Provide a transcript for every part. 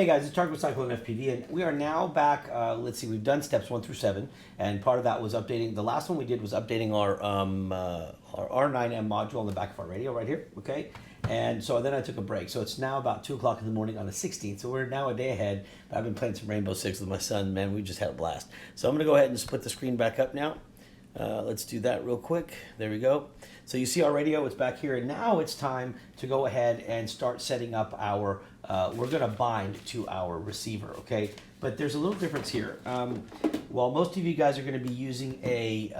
Hey guys, it's Target Cyclone FPV, and we are now back. Let's see, we've done steps 1 through 7, and part of that was updating. The last one we did was updating our R9M module on the back of our radio right here. Okay, and so then I took a break. So it's now about 2 o'clock in the morning on the 16th. So we're now a day ahead. I've been playing some Rainbow Six with my son. Man, we just had a blast. So I'm gonna go ahead and split the screen back up now. Let's do that real quick. There we go. So you see our radio, it's back here, and now it's time to go ahead and start setting up our, we're gonna bind to our receiver, okay? But there's a little difference here. While most of you guys are gonna be using a,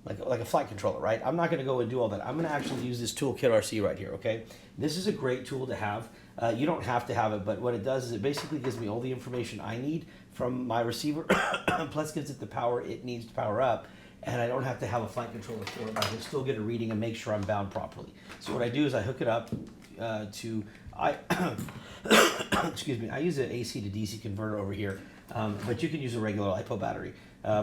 like a flight controller, right? I'm not gonna go and do all that. I'm gonna actually use this toolkit RC right here, okay? This is a great tool to have. You don't have to have it, but what it does is it basically gives me all the information I need from my receiver, plus gives it the power it needs to power up, and I don't have to have a flight controller for it. I can still get a reading and make sure I'm bound properly. So what I do is I hook it up excuse me, I use an AC to DC converter over here, but you can use a regular LiPo battery.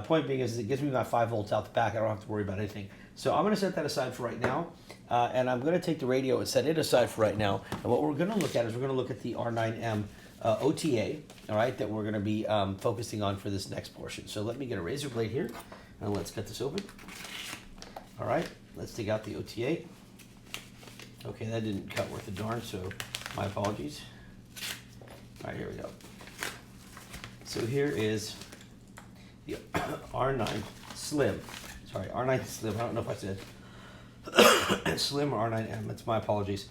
Point being is it gives me about 5 volts out the back. I don't have to worry about anything. So I'm going to set that aside for right now, and I'm going to take the radio and set it aside for right now. And what we're going to look at is we're going to look at the R9M OTA, all right, that we're going to be focusing on for this next portion. So let me get a razor blade here, and let's cut this open. All right, let's take out the OTA. Okay, that didn't cut worth a darn, so my apologies. All right, here we go. So here is the R9 Slim. Sorry, R9 Slim. I don't know if I said Slim or R9M. That's my apologies.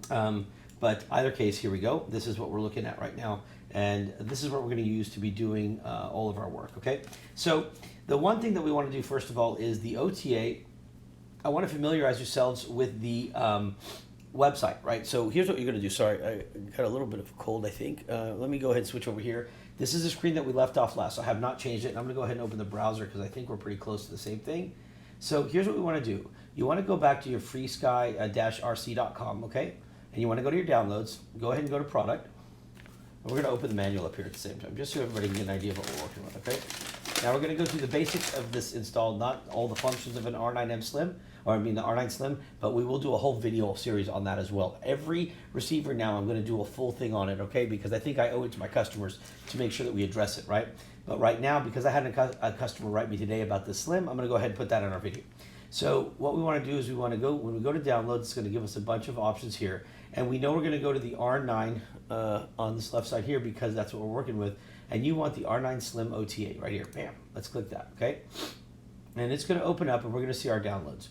But either case, here we go. This is what we're looking at right now. And this is what we're going to use to be doing all of our work, okay? So the one thing that we want to do, first of all, is the OTA. I want to familiarize yourselves with the website, right? So here's what you're going to do. Sorry, I got a little bit of a cold, I think. Let me go ahead and switch over here. This is the screen that we left off last. So I have not changed it. And I'm going to go ahead and open the browser because I think we're pretty close to the same thing. So here's what we want to do. You want to go back to your FrSky-rc.com, okay? And you want to go to your downloads. Go ahead and go to product. And we're going to open the manual up here at the same time, just so everybody can get an idea of what we're working with, okay? Now we're going to go through the basics of this install, not all the functions of an R9M Slim, or I mean the R9 Slim, but we will do a whole video series on that as well. Every receiver now, I'm going to do a full thing on it, okay? Because I think I owe it to my customers to make sure that we address it, right? But right now, because I had a customer write me today about the Slim, I'm going to go ahead and put that in our video. So what we want to do is we want to go, when we go to download, it's going to give us a bunch of options here. And we know we're going to go to the R9 on this left side here because that's what we're working with. And you want the R9 Slim OTA right here. Bam. Let's click that, okay? And it's going to open up and we're going to see our downloads.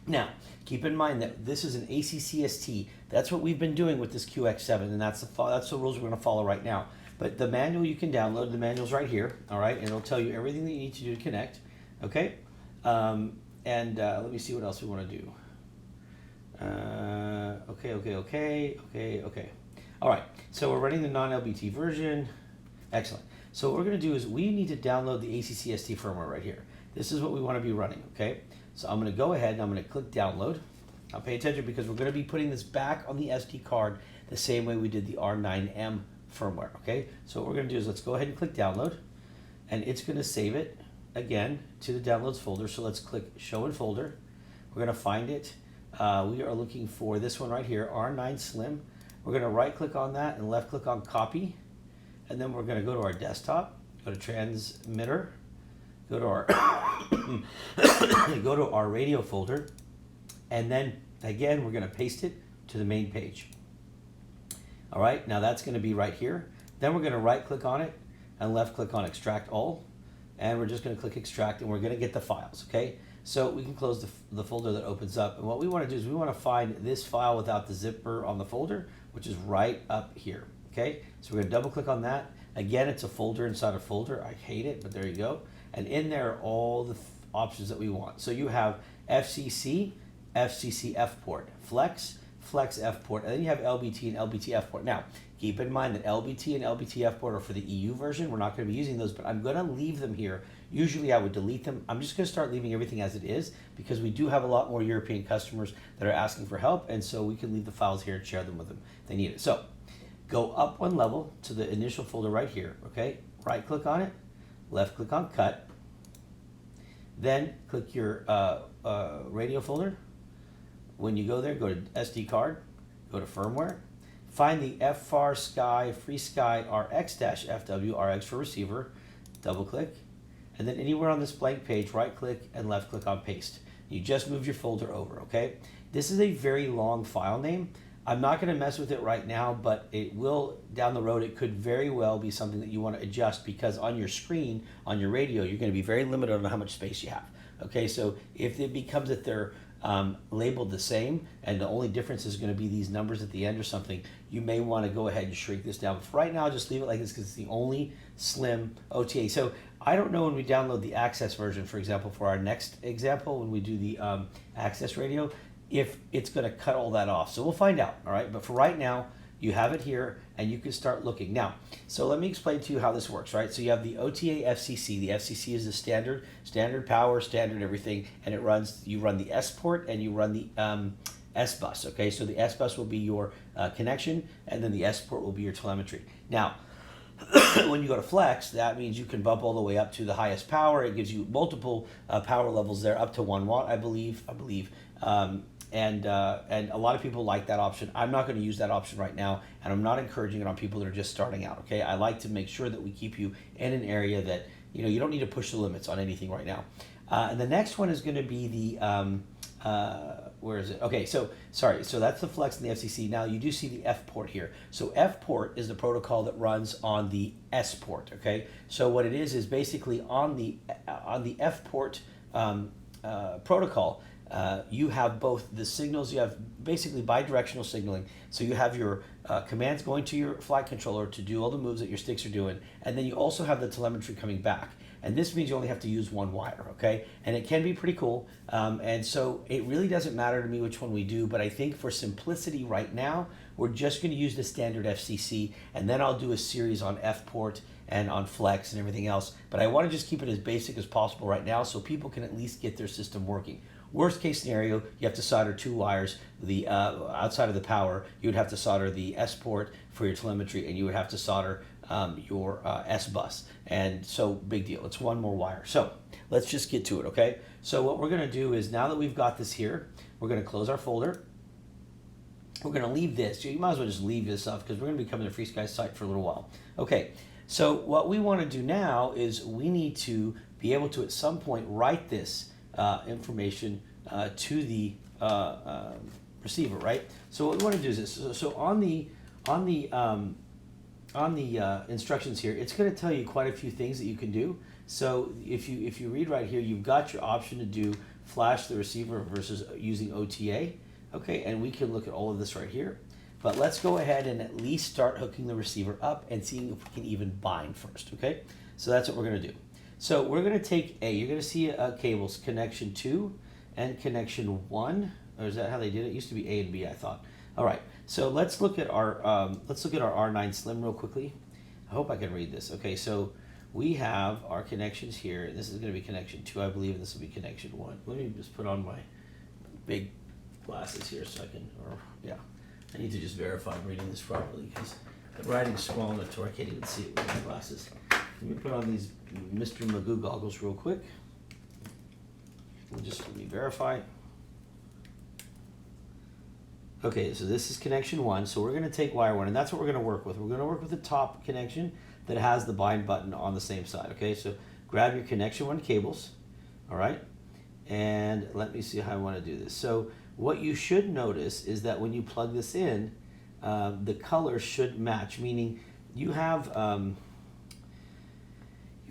Now, keep in mind that this is an ACCST. That's what we've been doing with this QX7, and that's the rules we're going to follow right now. But the manual you can download. The manual's right here, all right? And it'll tell you everything that you need to do to connect, okay? Let me see what else we want to do. Okay. All right, so we're running the non-LBT version. Excellent. So what we're going to do is we need to download the ACCST firmware right here. This is what we want to be running, okay? So I'm going to go ahead and I'm going to click download. Now pay attention because we're going to be putting this back on the SD card the same way we did the R9M firmware, okay? So what we're going to do is let's go ahead and click download, and it's going to save it again to the downloads folder. So let's click show in folder. We're going to find it. We are looking for this one right here, R9 Slim. We're going to right click on that and left click on copy. And then we're going to go to our desktop, go to transmitter, go to our go to our radio folder, and then again we're going to paste it to the main page. All right, now that's going to be right here. Then we're going to right click on it and left click on extract all, and we're just going to click extract, and we're going to get the files, okay? So we can close the folder that opens up, and what we want to do is we want to find this file without the zipper on the folder, which is right up here, okay? So we're going to double click on that. Again, it's a folder inside a folder. I hate it, but there you go. And in there are all the options that we want. So you have FCC, FCC F port, Flex, Flex F port, and then you have LBT and LBT F port. Now, keep in mind that LBT and LBT F port are for the EU version. We're not going to be using those, but I'm going to leave them here. Usually I would delete them. I'm just going to start leaving everything as it is because we do have a lot more European customers that are asking for help, and so we can leave the files here and share them with them if they need it. So go up one level to the initial folder right here, okay? Right click on it, left click on cut, then click your radio folder. When you go there, go to SD card, go to firmware, find the FrSky FrSky RX-FW, RX for receiver, double click, and then anywhere on this blank page, right click and left click on paste. You just move your folder over, okay? This is a very long file name. I'm not going to mess with it right now, but it will down the road. It could very well be something that you want to adjust, because on your screen, on your radio, you're going to be very limited on how much space you have. Okay, so if it becomes that they're labeled the same and the only difference is going to be these numbers at the end or something, you may want to go ahead and shrink this down. But for right now, just leave it like this because it's the only Slim OTA. So I don't know when we download the Access version, for example, for our next example, when we do the Access radio, if it's going to cut all that off. So we'll find out, all right? But for right now, you have it here, and you can start looking. Now, so let me explain to you how this works, right? So you have the OTA FCC. The FCC is the standard power, standard everything, and it runs, you run the S port and you run the S bus, okay? So the S bus will be your connection, and then the S port will be your telemetry. Now, when you go to Flex, that means you can bump all the way up to the highest power. It gives you multiple power levels there, up to 1 watt, I believe. And a lot of people like that option. I'm not going to use that option right now, and I'm not encouraging it on people that are just starting out. Okay, I like to make sure that we keep you in an area that you don't need to push the limits on anything right now. And the next one is going to be the where is it? Okay, so sorry. So that's the Flex and the FCC. Now you do see the F port here. So F port is the protocol that runs on the S port. Okay, so what it is basically on the F port protocol. You have both the signals, you have basically bidirectional signaling. So you have your commands going to your flight controller to do all the moves that your sticks are doing, and then you also have the telemetry coming back. And this means you only have to use one wire, okay? And it can be pretty cool. And so it really doesn't matter to me which one we do, but I think for simplicity right now, we're just gonna use the standard FCC, and then I'll do a series on F port and on Flex and everything else. But I wanna just keep it as basic as possible right now so people can at least get their system working. Worst case scenario, you have to solder 2 wires. The outside of the power, you would have to solder the S port for your telemetry, and you would have to solder your S bus. And so, big deal. It's 1 more wire. So let's just get to it, okay? So what we're going to do is, now that we've got this here, we're going to close our folder. We're going to leave this. You might as well just leave this up because we're going to be coming to FrSky site for a little while. Okay, so what we want to do now is we need to be able to at some point write this information to the receiver, right? So what we want to do is this. So on the instructions here, it's going to tell you quite a few things that you can do. So if you read right here, you've got your option to do flash the receiver versus using OTA. Okay, and we can look at all of this right here. But let's go ahead and at least start hooking the receiver up and seeing if we can even bind first. Okay, so that's what we're going to do. So we're going to take you're going to see cables connection 2 and connection 1, or is that how they did it? It used to be A and B, I thought. All right, so let's look at our R9 Slim real quickly. I hope I can read this. Okay, so we have our connections here. This is going to be connection 2, I believe, and this will be connection 1. Let me just put on my big glasses here so I can, I need to just verify I'm reading this properly because the writing's small enough to where I can't even see it with my glasses. Let me put on these Mr. Magoo goggles real quick. Let me verify. Okay, so this is connection 1. So we're going to take wire 1, and that's what we're going to work with. We're going to work with the top connection that has the bind button on the same side. Okay, so grab your connection 1 cables. All right, and let me see how I want to do this. So what you should notice is that when you plug this in, the color should match, meaning you have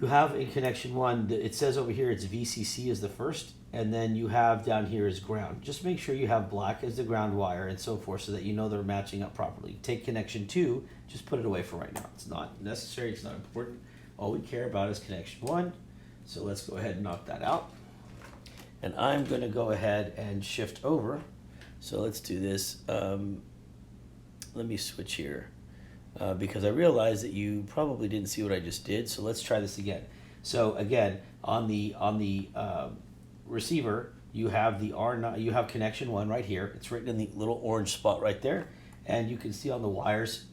in connection 1, it says over here it's VCC is the first, and then you have down here is ground. Just make sure you have black as the ground wire and so forth so that you know they're matching up properly. Take connection 2, just put it away for right now. It's not necessary, it's not important. All we care about is connection 1. So let's go ahead and knock that out. And I'm going to go ahead and shift over. So let's do this. Let me switch here because I realized that you probably didn't see what I just did. So let's try this again. So again, on the receiver, you have the R9. You have connection 1 right here. It's written in the little orange spot right there, and you can see on the wires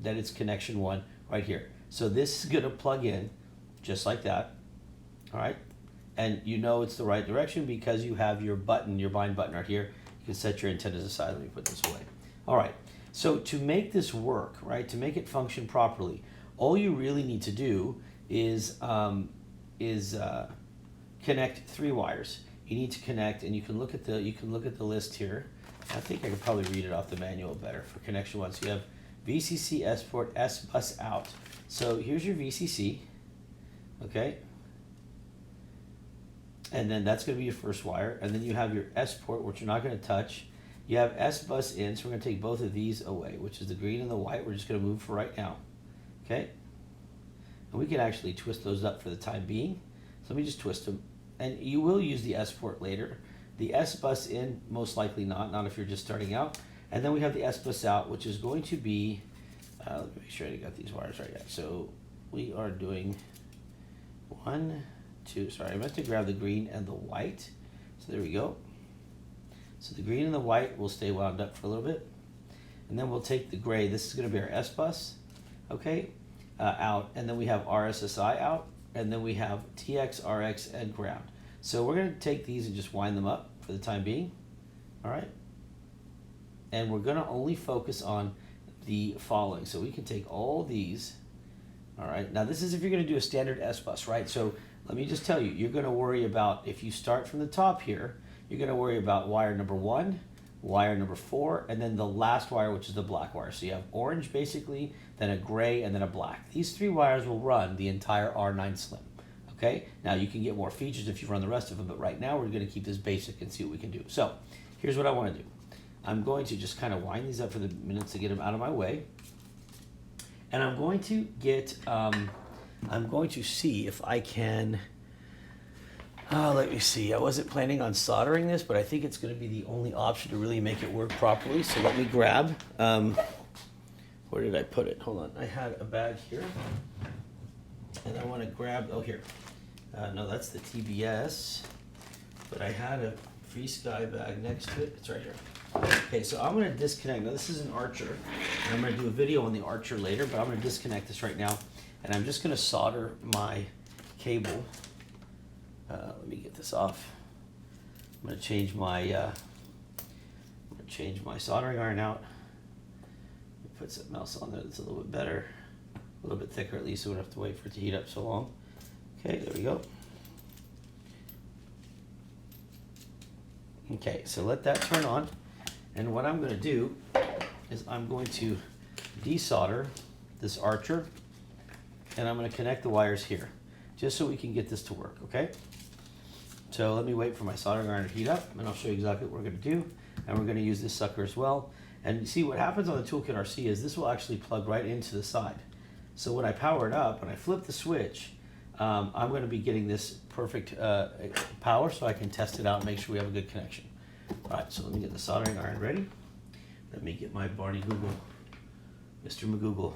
that it's connection 1 right here. So this is going to plug in just like that. All right. And you know it's the right direction because you have your button, your bind button right here. You can set your antennas aside. Let me put this away. All right. So to make this work, right, to make it function properly, all you really need to do is connect 3 wires. You need to connect, and you can look at the list here. I think I could probably read it off the manual better for connection 1. So you have VCC S port, S bus out. So here's your VCC, okay? And then that's going to be your first wire. And then you have your S port, which you're not going to touch. You have S bus in, so we're going to take both of these away, which is the green and the white. We're just going to move for right now, okay? And we can actually twist those up for the time being. So let me just twist them. And you will use the S port later. The S bus in, most likely not if you're just starting out. And then we have the S bus out, which is going to be, let me make sure I got these wires right. So we are doing 1, 2, sorry, I meant to grab the green and the white. So there we go. So the green and the white will stay wound up for a little bit. And then we'll take the gray, this is going to be our S bus, okay, out. And then we have RSSI out. And then we have TX, RX, and ground. So we're going to take these and just wind them up for the time being. All right. And we're going to only focus on the following. So we can take all these. All right. Now this is if you're going to do a standard S bus, right? So let me just tell you, you're going to worry about, if you start from the top here, you're going to worry about wire number 1, wire number 4, and then the last wire, which is the black wire. So you have orange basically, then a gray, and then a black. These 3 wires will run the entire R9 Slim. Okay, now you can get more features if you run the rest of them, but right now we're going to keep this basic and see what we can do. So here's what I want to do. I'm going to just kind of wind these up for the minutes to get them out of my way. And I'm going to get, I'm going to see if I can, let me see. I wasn't planning on soldering this, but I think it's going to be the only option to really make it work properly. So let me grab, where did I put it? Hold on. I had a bag here. And I want to grab, oh here. No, that's the TBS. But I had a FrSky bag next to it. It's right here. Okay, so I'm going to disconnect. Now this is an Archer. And I'm going to do a video on the Archer later, but I'm going to disconnect this right now. And I'm just going to solder my cable. Let me get this off. I'm going to change my soldering iron out. Put something else on there that's a little bit better, a little bit thicker at least, so we don't have to wait for it to heat up so long. Okay, there we go. Okay, so let that turn on, and what I'm going to do is I'm going to desolder this Archer, and I'm going to connect the wires here, just so we can get this to work, okay? So let me wait for my soldering iron to heat up, and I'll show you exactly what we're going to do, and we're going to use this sucker as well. And you see what happens on the Toolkit RC is this will actually plug right into the side. So when I power it up, when I flip the switch, I'm going to be getting this perfect power so I can test it out and make sure we have a good connection. All right, so let me get the soldering iron ready. Let me get my Barney Google, Mr. McGoogle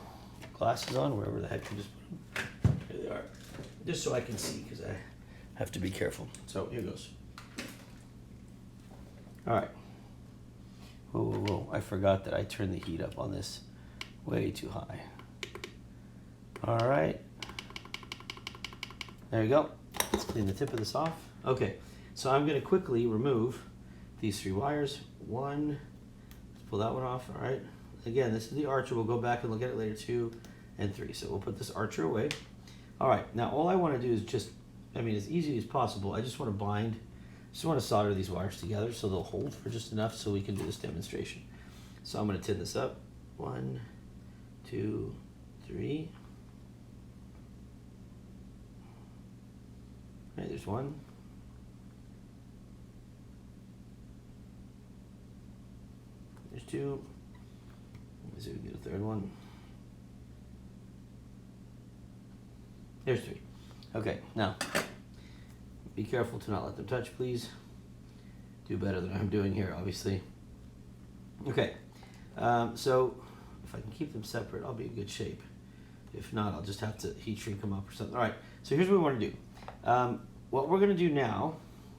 glasses on, wherever the heck you just put them. Here they are. Just so I can see, because I have to be careful. So here goes. All right. Whoa, whoa, whoa. I forgot that I turned the heat up on this way too high. All right. There you go. Let's clean the tip of this off. Okay, so I'm going to quickly remove these 3 wires. 1, let's pull that one off. All right. Again, this is the Archer. We'll go back and look at it later. 2 and 3. So we'll put this Archer away. All right. Now all I want to do is just, I mean, as easy as possible. I just want to bind. Just want to solder these wires together so they'll hold for just enough so we can do this demonstration. So I'm going to tin this up. 1, 2, 3. All right, there's 1. There's 2. Let's see if we get a 3rd one. There's 3. Okay, now be careful to not let them touch, please. Do better than I'm doing here, obviously. Okay, so if I can keep them separate, I'll be in good shape. If not, I'll just have to heat shrink them up or something. All right, so here's what we want to do. What we're going to do now,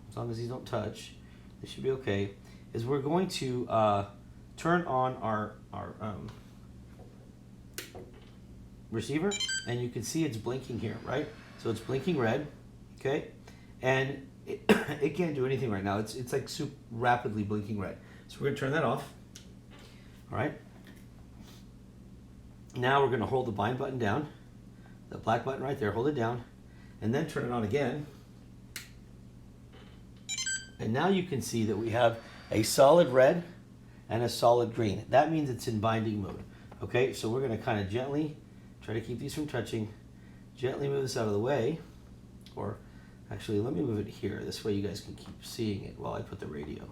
as long as these don't touch, they should be okay, is we're going to turn on our receiver, and you can see it's blinking here, right? So it's blinking red, okay? And it can't do anything right now. It's like rapidly blinking red. So we're gonna turn that off, all right? Now we're going to hold the bind button down, the black button right there, hold it down, and then turn it on again. And now you can see that we have a solid red and a solid green. That means it's in binding mode. Okay, so we're going to kind of gently try to keep these from touching, gently move this out of the way, or actually let me move it here. This way you guys can keep seeing it while I put the radio.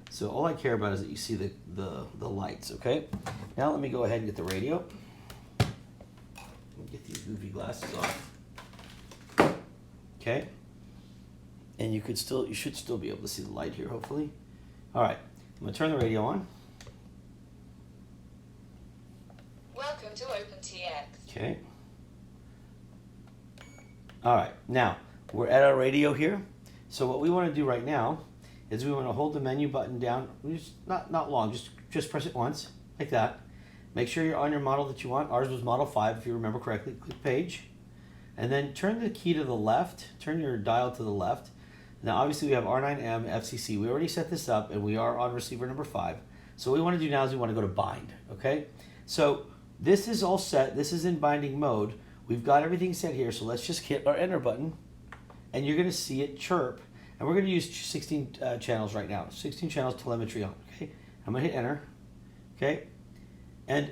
So all I care about is that you see the lights, okay? Now let me go ahead and get the radio. Get these goofy glasses off. Okay. And you should still be able to see the light here, hopefully. All right, I'm gonna turn the radio on. Welcome to OpenTX. Okay. All right, now we're at our radio here. So what we want to do right now is we want to hold the menu button down. Just not long, just press it once, like that. Make sure you're on your model that you want. Ours was model 5, if you remember correctly. Click page. And then turn the key to the left. Turn your dial to the left. Now, obviously, we have R9M, FCC. We already set this up, and we are on receiver number 5. So what we want to do now is we want to go to bind, okay? So this is all set. This is in binding mode. We've got everything set here, so let's just hit our enter button, and you're going to see it chirp. And we're going to use 16 channels right now. 16 channels telemetry on, okay? I'm going to hit enter, okay? And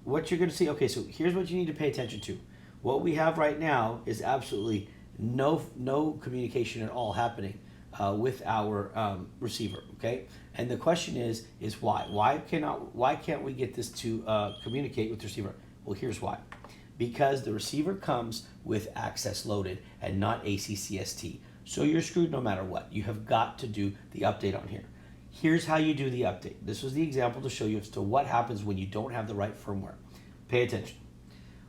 what you're going to see, okay, so here's what you need to pay attention to. What we have right now is absolutely no communication at all happening with our receiver, okay? And the question is why? Why can't we get this to communicate with the receiver? Well, here's why. Because the receiver comes with access loaded and not ACCST. So you're screwed no matter what. You have got to do the update on here. Here's how you do the update. This was the example to show you as to what happens when you don't have the right firmware. Pay attention.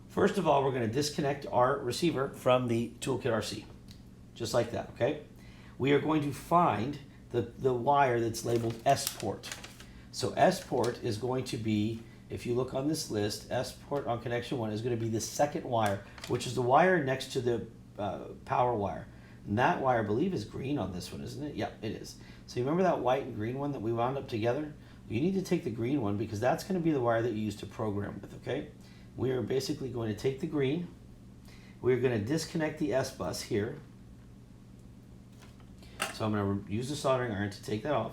First of all, we're going to disconnect our receiver from the Toolkit RC. Just like that, okay? We are going to find the wire that's labeled S port. So S port is going to be, if you look on this list, S port on connection 1 is going to be the second wire, which is the wire next to the power wire. And that wire, I believe, is green on this one, isn't it? Yep, it is. So you remember that white and green one that we wound up together? You need to take the green one because that's going to be the wire that you use to program with, okay? We are basically going to take the green. We're going to disconnect the S bus here. So I'm going to use the soldering iron to take that off.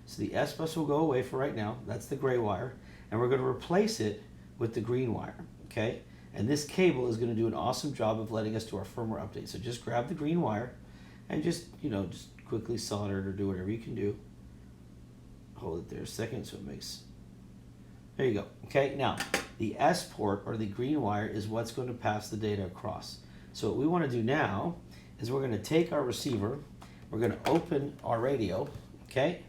So the S bus will go away for right now. That's the gray wire. And we're going to replace it with the green wire, okay? And this cable is going to do an awesome job of letting us do our firmware update. So just grab the green wire and just quickly solder it or do whatever you can do. Hold it there a second so it makes, there you go. Okay, now the S port or the green wire is what's going to pass the data across. So what we want to do now is we're going to take our receiver, we're going to open our radio, okay,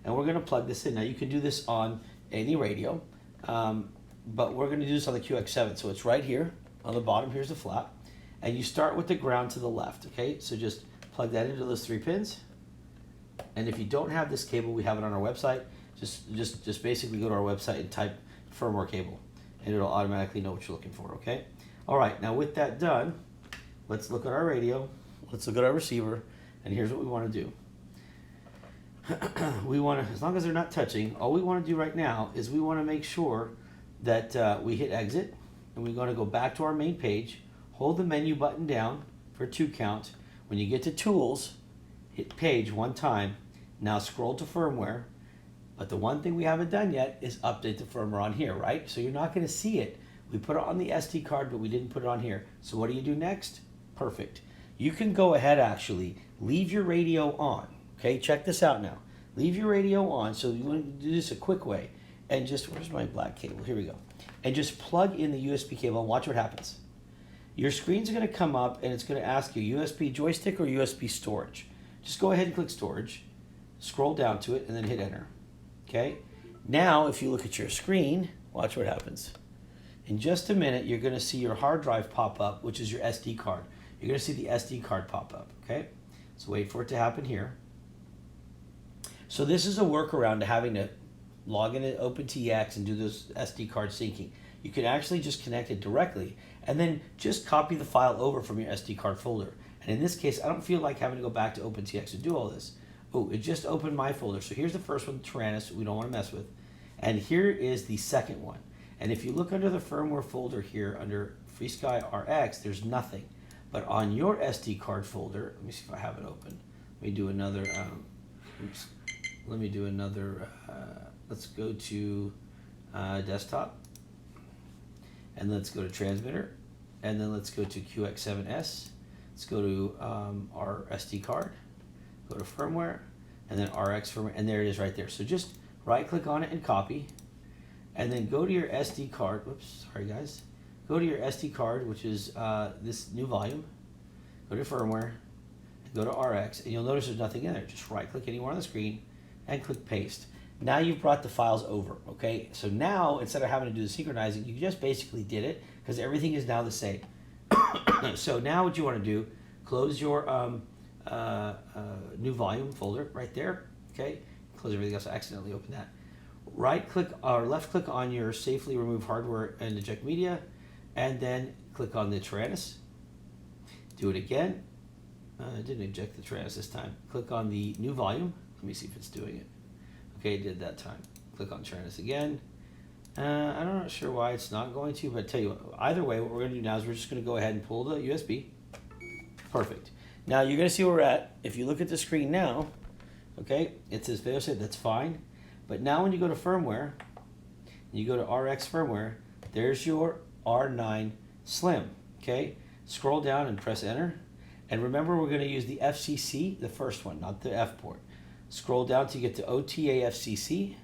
and we're going to plug this in. Now you can do this on any radio, but we're going to do this on the QX7. So it's right here on the bottom. Here's the flap, and you start with the ground to the left. Okay, so just plug that into those 3 pins. And if you don't have this cable, we have it on our website. Just basically go to our website and type firmware cable, and it'll automatically know what you're looking for. Okay. All right. Now with that done, let's look at our radio. Let's look at our receiver, and here's what we want to do. We want to, as long as they're not touching, all we want to do right now is we want to make sure that we hit exit, and we're going to go back to our main page, hold the menu button down for 2 count. When you get to tools, hit page 1 time. Now scroll to firmware. But the one thing we haven't done yet is update the firmware on here, right? So you're not going to see it. We put it on the SD card, but we didn't put it on here. So what do you do next? Perfect. You can go ahead, actually, leave your radio on. Okay, check this out now. Leave your radio on. So you want to do this a quick way. And just, where's my black cable? Here we go. And just plug in the USB cable and watch what happens. Your screen's going to come up and it's going to ask you USB joystick or USB storage. Just go ahead and click storage, scroll down to it, and then hit enter. Okay? Now, if you look at your screen, watch what happens. In just a minute, you're going to see your hard drive pop up, which is your SD card. You're going to see the SD card pop up. Okay? So wait for it to happen here. So this is a workaround to having to log into OpenTX and do this SD card syncing. You can actually just connect it directly and then just copy the file over from your SD card folder. And in this case, I don't feel like having to go back to OpenTX to do all this. Oh, it just opened my folder. So here's the first one, Tyrannus, we don't want to mess with. And here is the second one. And if you look under the firmware folder here under FrSky RX, there's nothing. But on your SD card folder, let me see if I have it open. Let me do another, let's go to desktop. And let's go to transmitter. And then let's go to QX7S. Let's go to our SD card. Go to firmware. And then RX firmware. And there it is right there. So just right click on it and copy. And then go to your SD card. Whoops, sorry guys. Go to your SD card, which is this new volume. Go to firmware. Go to RX. And you'll notice there's nothing in there. Just right click anywhere on the screen and click paste. Now you've brought the files over, okay? So now, instead of having to do the synchronizing, you just basically did it because everything is now the same. So now what you want to do, close your new volume folder right there, okay? Close everything else. I accidentally opened that. Right click or left click on your safely remove hardware and eject media, and then click on the Tyrannus. Do it again. I didn't eject the Tyrannus this time. Click on the new volume. Let me see if it's doing it. Okay, it did that time. Click on Tyrannus again. I'm not sure why it's not going to, but I tell you what, either way, what we're going to do now is we're just going to go ahead and pull the USB. Perfect. Now you're going to see where we're at. If you look at the screen now, okay, it says video save, that's fine. But now when you go to firmware, you go to RX firmware, there's your R9 Slim, okay? Scroll down and press enter. And remember, we're going to use the FCC, the first one, not the F port. Scroll down till you get to OTA FCC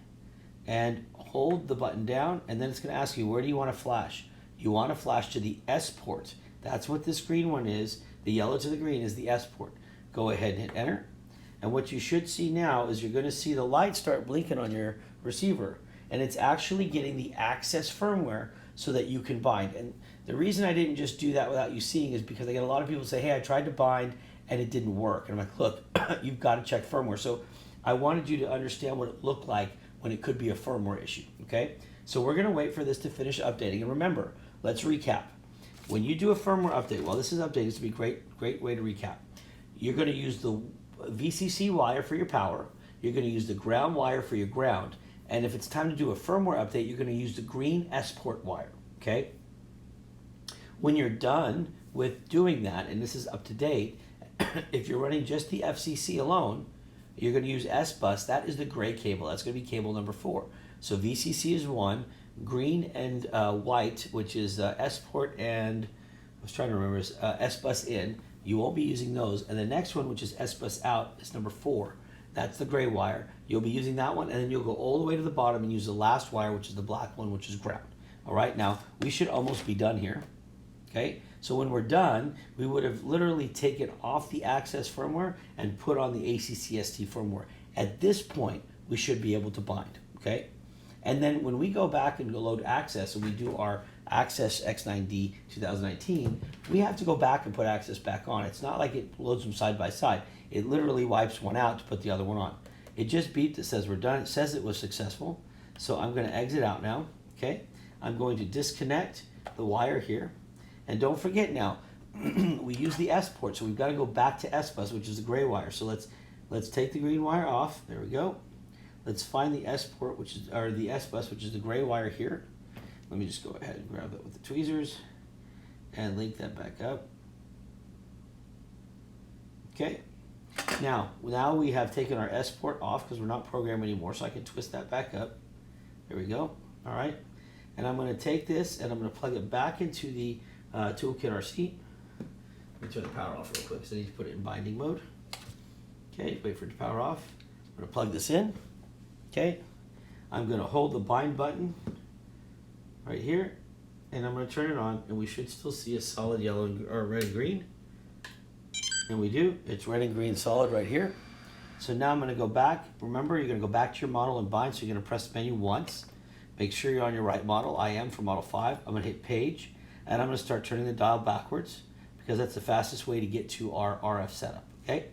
and hold the button down, and then it's going to ask you, where do you want to flash? You want to flash to the S port. That's what this green one is. The yellow to the green is the S port. Go ahead and hit enter. And what you should see now is you're going to see the light start blinking on your receiver, and it's actually getting the access firmware so that you can bind. And the reason I didn't just do that without you seeing is because I get a lot of people say, hey, I tried to bind and it didn't work. And I'm like, look, you've got to check firmware. So I wanted you to understand what it looked like when it could be a firmware issue, okay? So we're gonna wait for this to finish updating. And remember, let's recap. When you do a firmware update, while this is updating, this will be a great way to recap. You're gonna use the VCC wire for your power. You're gonna use the ground wire for your ground. And if it's time to do a firmware update, you're gonna use the green S port wire, okay? When you're done with doing that, and this is up to date, if you're running just the FCC alone, you're going to use S-Bus. That is the gray cable. That's going to be cable number 4. So VCC is 1, green and white, which is S-Port and, I was trying to remember, S-Bus in. You won't be using those. And the next one, which is S-Bus out, is number 4. That's the gray wire. You'll be using that one, and then you'll go all the way to the bottom and use the last wire, which is the black one, which is ground. All right, now we should almost be done here. Okay, so when we're done, we would have literally taken off the access firmware and put on the ACCST firmware. At this point, we should be able to bind, okay? And then when we go back and go load access and we do our access X9D 2019, we have to go back and put access back on. It's not like it loads them side by side. It literally wipes one out to put the other one on. It just beeped, it says we're done. It says it was successful. So I'm gonna exit out now, okay? I'm going to disconnect the wire here. And don't forget now, we use the S port, so we've got to go back to S-Bus, which is the gray wire. So let's take the green wire off. There we go. Let's find the S port, which is, or the S-Bus, which is the gray wire here. Let me just go ahead and grab it with the tweezers and link that back up. Okay. Now we have taken our S port off because we're not programming anymore, so I can twist that back up. There we go. All right. And I'm going to take this and I'm going to plug it back into the toolkit RC. Let me turn the power off real quick because I need to put it in binding mode. Okay, wait for it to power off. I'm going to plug this in. Okay, I'm going to hold the bind button right here and I'm going to turn it on, and we should still see a solid yellow or red and green. And we do. It's red and green solid right here. So now I'm going to go back. Remember, you're going to go back to your model and bind. So you're going to press menu once. Make sure you're on your right model. I am for model 5. I'm going to hit page. And I'm going to start turning the dial backwards because that's the fastest way to get to our RF setup, okay?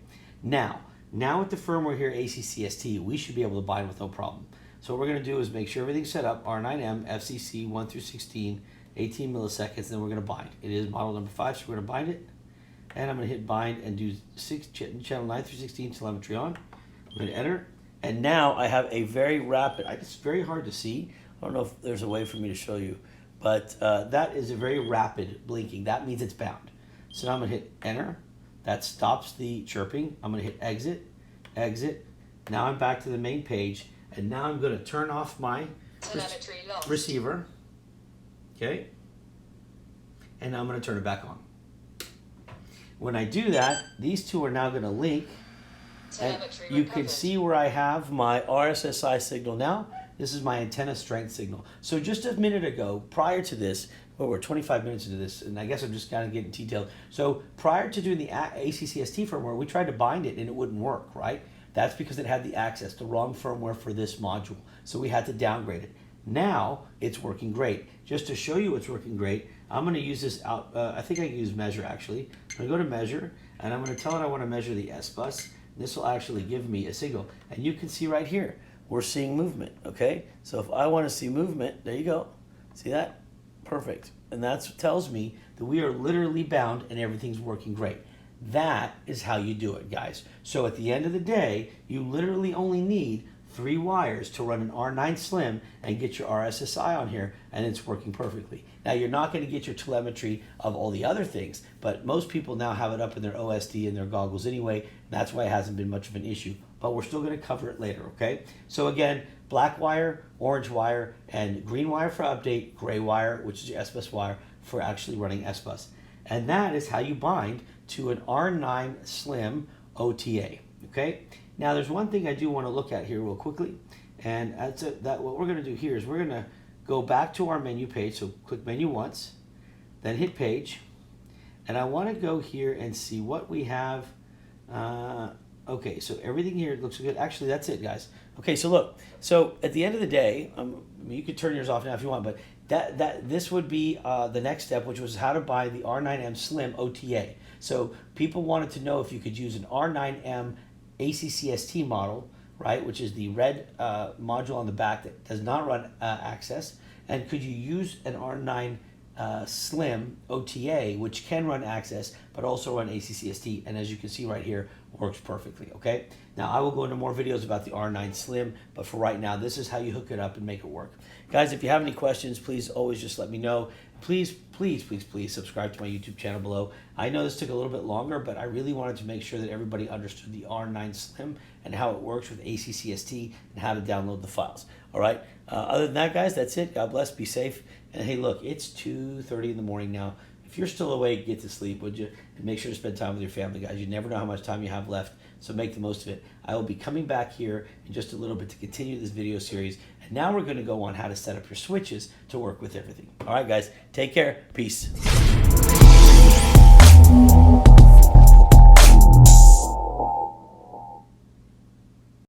Now with the firmware here, ACCST, we should be able to bind with no problem. So what we're going to do is make sure everything's set up, R9M, FCC 1 through 16, 18 milliseconds, and then we're going to bind. It is model number 5, so we're going to bind it. And I'm going to hit bind and do channel 9 through 16 telemetry on. I'm going to enter. And now I have a very rapid, it's very hard to see. I don't know if there's a way for me to show you, but that is a very rapid blinking. That means it's bound. So now I'm gonna hit enter. That stops the chirping. I'm gonna hit exit, exit. Now I'm back to the main page, and now I'm gonna turn off my Telemetry lost. receiver, okay? And now I'm gonna turn it back on. When I do that, these two are now gonna link. And Telemetry you recovered. can see where I have my RSSI signal now. This is my antenna strength signal. So just a minute ago, prior to this, well, we're 25 minutes into this, and I guess I'm just kind of getting detailed. So prior to doing the ACCST firmware, we tried to bind it and it wouldn't work, right? That's because it had the access, the wrong firmware for this module. So we had to downgrade it. Now it's working great. Just to show you it's working great, I'm gonna use this out, I think I can use measure actually. I'm gonna go to measure, and I'm gonna tell it I wanna measure the S-bus. This will actually give me a signal. And you can see right here, we're seeing movement, okay? So if I wanna see movement, there you go. See that? Perfect. And that tells me that we are literally bound and everything's working great. That is how you do it, guys. So at the end of the day, you literally only need 3 wires to run an R9 Slim and get your RSSI on here, and it's working perfectly. Now, you're not going to get your telemetry of all the other things, but most people now have it up in their OSD and their goggles anyway. That's why it hasn't been much of an issue, but we're still going to cover it later, okay? So again, black wire, orange wire, and green wire for update, gray wire, which is your S-bus wire, for actually running S-bus. And that is how you bind to an R9 Slim OTA, okay? Now, there's one thing I do want to look at here real quickly, and that's that what we're going to do here is we're going to go back to our menu page. So click menu once, then hit page, and I want to go here and see what we have. Okay, so everything here looks good. Actually, that's it, guys. Okay, so look. So at the end of the day, I mean, you could turn yours off now if you want, but this would be the next step, which was how to buy the R9M Slim OTA. So people wanted to know if you could use an R9M ACCST model, right, which is the red module on the back that does not run access, and could you use an R9 Slim OTA, which can run access, but also run ACCST, and as you can see right here, works perfectly, okay? Now, I will go into more videos about the R9 Slim, but for right now, this is how you hook it up and make it work. Guys, if you have any questions, please always just let me know. Please, please, please, please subscribe to my YouTube channel below. I know this took a little bit longer, but I really wanted to make sure that everybody understood the R9 Slim and how it works with ACCST and how to download the files, all right? Other than that, guys, that's it. God bless, be safe. And hey, look, it's 2:30 in the morning now. If you're still awake, get to sleep, would you? And make sure to spend time with your family, guys. You never know how much time you have left, so make the most of it. I will be coming back here in just a little bit to continue this video series. And now we're going to go on how to set up your switches to work with everything. All right, guys, take care. Peace.